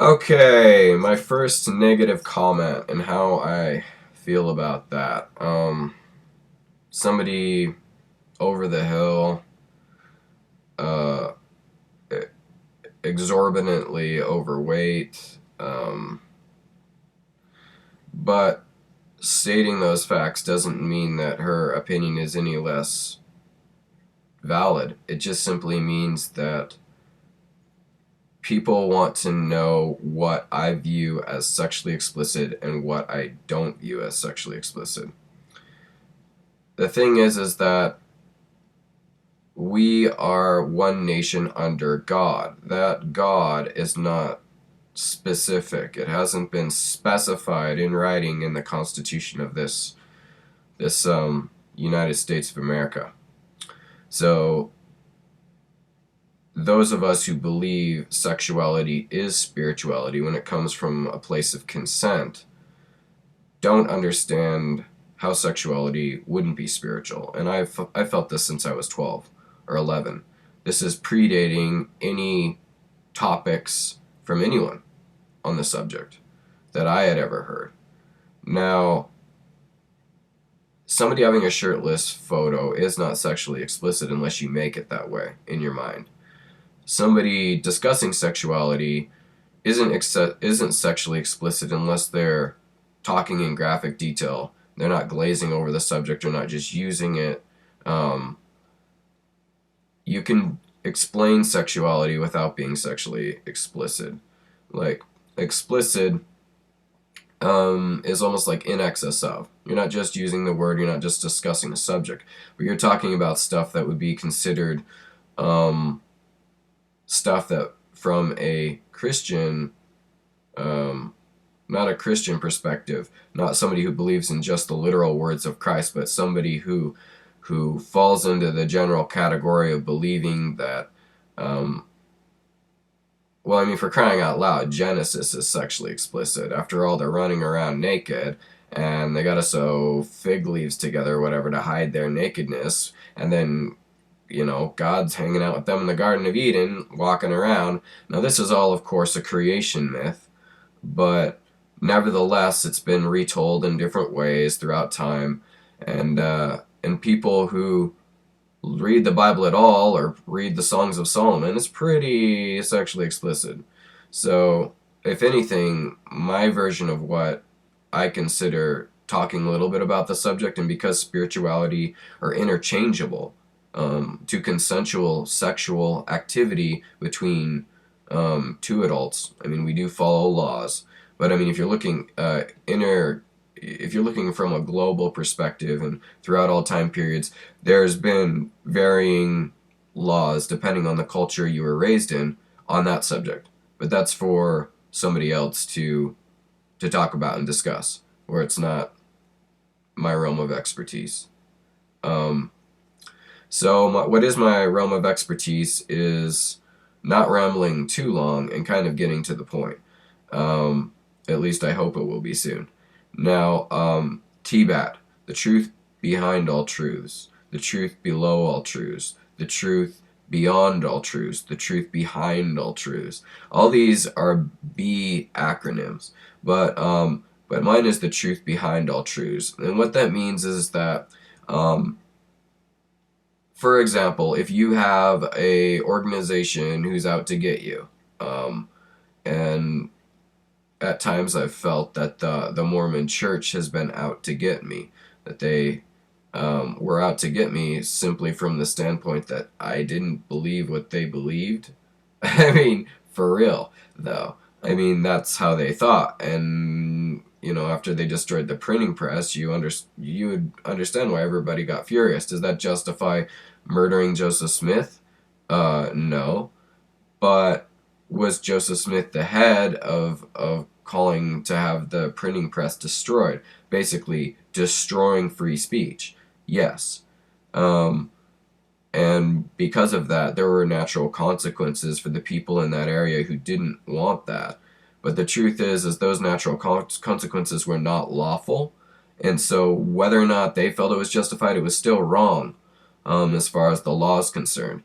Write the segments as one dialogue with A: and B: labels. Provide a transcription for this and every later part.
A: Okay, my first negative comment and how I feel about that. Somebody over the hill, uh, e- exorbitantly overweight, but stating those facts doesn't mean that her opinion is any less valid. It just simply means that people want to know what I view as sexually explicit and what I don't view as sexually explicit. The thing is that we are one nation under God. That God is not specific. It hasn't been specified in writing in the Constitution of this United States of America. So those of us who believe sexuality is spirituality when it comes from a place of consent don't understand how sexuality wouldn't be spiritual. And I felt this since I was 12 or 11. This is predating any topics from anyone on the subject that I had ever heard. Now, somebody having a shirtless photo is not sexually explicit unless you make it that way in your mind. Somebody discussing sexuality isn't sexually explicit unless they're talking in graphic detail. They're not glazing over the subject or not just using it. You can explain sexuality without being sexually explicit. Like, explicit is almost like in excess of. You're not just using the word, you're not just discussing the subject, but you're talking about stuff that would be considered stuff that from a Christian, not a Christian perspective, not somebody who believes in just the literal words of Christ, but somebody who falls into the general category of believing that, well, I mean, for crying out loud, Genesis is sexually explicit. After all, they're running around naked, and they gotta sew fig leaves together or whatever to hide their nakedness, and then God's hanging out with them in the Garden of Eden, walking around. Now, this is all, of course, a creation myth, but nevertheless, it's been retold in different ways throughout time, and people who read the Bible at all or read the Songs of Solomon, it's pretty sexually explicit. So, if anything, my version of what I consider talking a little bit about the subject, and because spirituality are interchangeable, to consensual sexual activity between two adults. I mean, we do follow laws, but I mean, if you're looking from a global perspective and throughout all time periods, there's been varying laws depending on the culture you were raised in on that subject. But that's for somebody else to talk about and discuss, where it's not my realm of expertise. Um, what is my realm of expertise is not rambling too long and kind of getting to the point. At least I hope it will be soon. Now, TBAT, the truth behind all truths, the truth below all truths, the truth beyond all truths, the truth behind all truths. All these are B acronyms, but mine is the truth behind all truths. And what that means is that, for example, if you have a organization who's out to get you, and at times I've felt that the Mormon Church has been out to get me, that they were out to get me simply from the standpoint that I didn't believe what they believed. I mean, for real, though. I mean, that's how they thought, and after they destroyed the printing press, you would understand why everybody got furious. Does that justify murdering Joseph Smith? No. But was Joseph Smith the head of calling to have the printing press destroyed, basically destroying free speech? Yes. And because of that, there were natural consequences for the people in that area who didn't want that. But the truth is those natural consequences were not lawful, and so whether or not they felt it was justified, it was still wrong, as far as the law is concerned.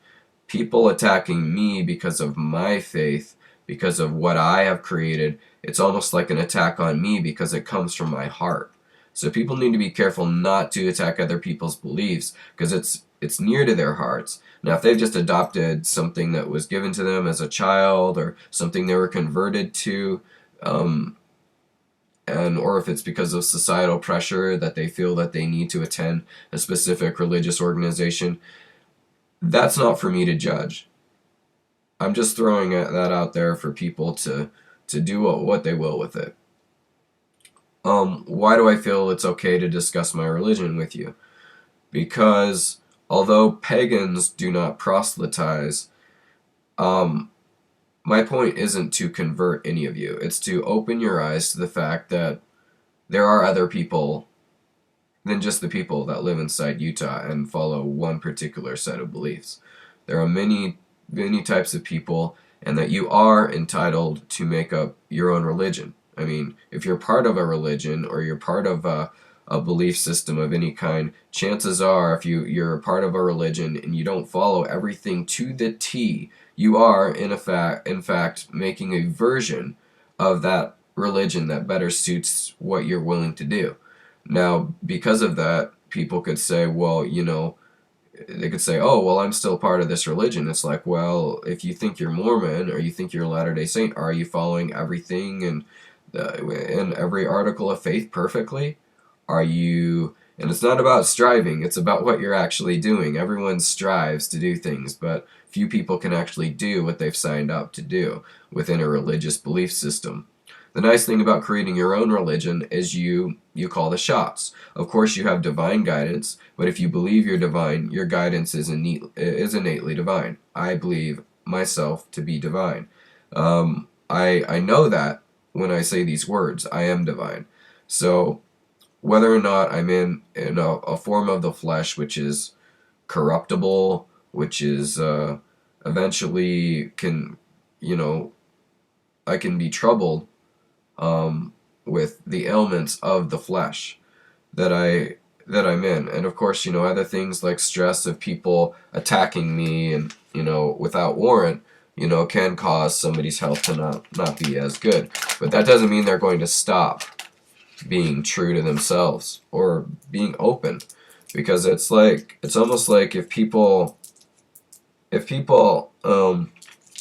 A: People attacking me because of my faith because of what I have created. It's almost like an attack on me because it comes from my heart. So people need to be careful not to attack other people's beliefs because it's near to their hearts. Now, if they've just adopted something that was given to them as a child or something they were converted to, um, and or if it's because of societal pressure that they feel that they need to attend a specific religious organization, that's not for me to judge. I'm just throwing that out there for people to do what they will with it. Why do I feel it's okay to discuss my religion with you? Because although pagans do not proselytize, um, my point isn't to convert any of you. It's to open your eyes to the fact that there are other people than just the people that live inside Utah and follow one particular set of beliefs. There are many types of people, and that you are entitled to make up your own religion. I mean, if you're part of a religion or you're part of a belief system of any kind, chances are if you're a part of a religion and you don't follow everything to the T, you are in fact making a version of that religion that better suits what you're willing to do. Now, because of that, people could say, well, they could say, oh, well, I'm still part of this religion. It's like, well, if you think you're Mormon or you think you're a Latter-day Saint, are you following everything and in every article of faith perfectly? Are you... And it's not about striving, it's about what you're actually doing. Everyone strives to do things, but few people can actually do what they've signed up to do within a religious belief system. The nice thing about creating your own religion is you call the shots. Of course, you have divine guidance, but if you believe you're divine, your guidance is innately divine. I believe myself to be divine. I know that when I say these words, I am divine. So whether or not I'm in a form of the flesh which is corruptible, which is eventually I can be troubled with the ailments of the flesh that I'm in, and of course, other things like stress of people attacking me and without warrant, can cause somebody's health to not be as good. But that doesn't mean they're going to stop being true to themselves or being open, because it's almost like if people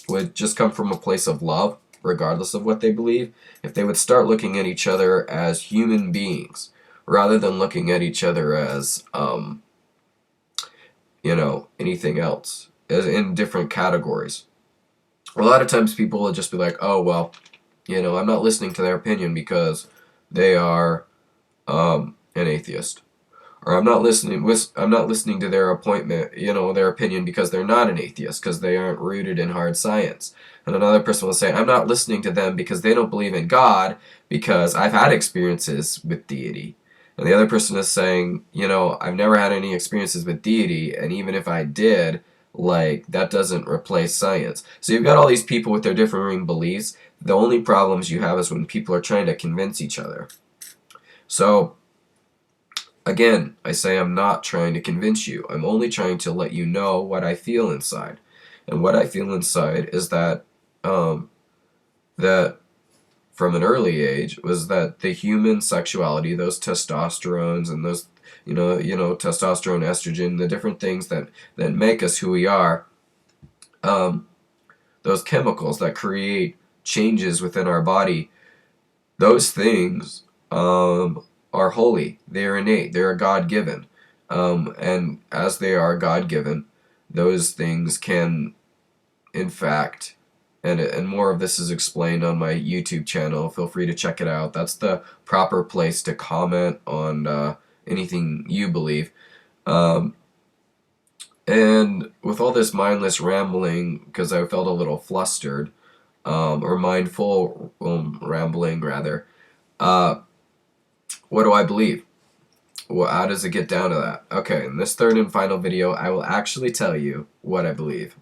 A: would just come from a place of love, regardless of what they believe, if they would start looking at each other as human beings rather than looking at each other as anything else, as in different categories. A lot of times people will just be like, oh, well, I'm not listening to their opinion because they are an atheist, or I'm not listening to their their opinion because they're not an atheist, because they aren't rooted in hard science. And another person will say, I'm not listening to them because they don't believe in God, because I've had experiences with deity. And the other person is saying, I've never had any experiences with deity, and even if I did, that doesn't replace science. So you've got all these people with their differing beliefs. The only problems you have is when people are trying to convince each other. So again, I say I'm not trying to convince you. I'm only trying to let you know what I feel inside. And what I feel inside is that that from an early age was that the human sexuality, those testosterones and those testosterone, estrogen, the different things that make us who we are, those chemicals that create changes within our body, those things are holy. They are innate. They are God-given. And as they are God-given, those things can, in fact, and more of this is explained on my YouTube channel. Feel free to check it out. That's the proper place to comment on anything you believe. And with all this mindless rambling, because I felt a little flustered, or mindful rambling, rather, what do I believe? Well, how does it get down to that? Okay, in this third and final video, I will actually tell you what I believe.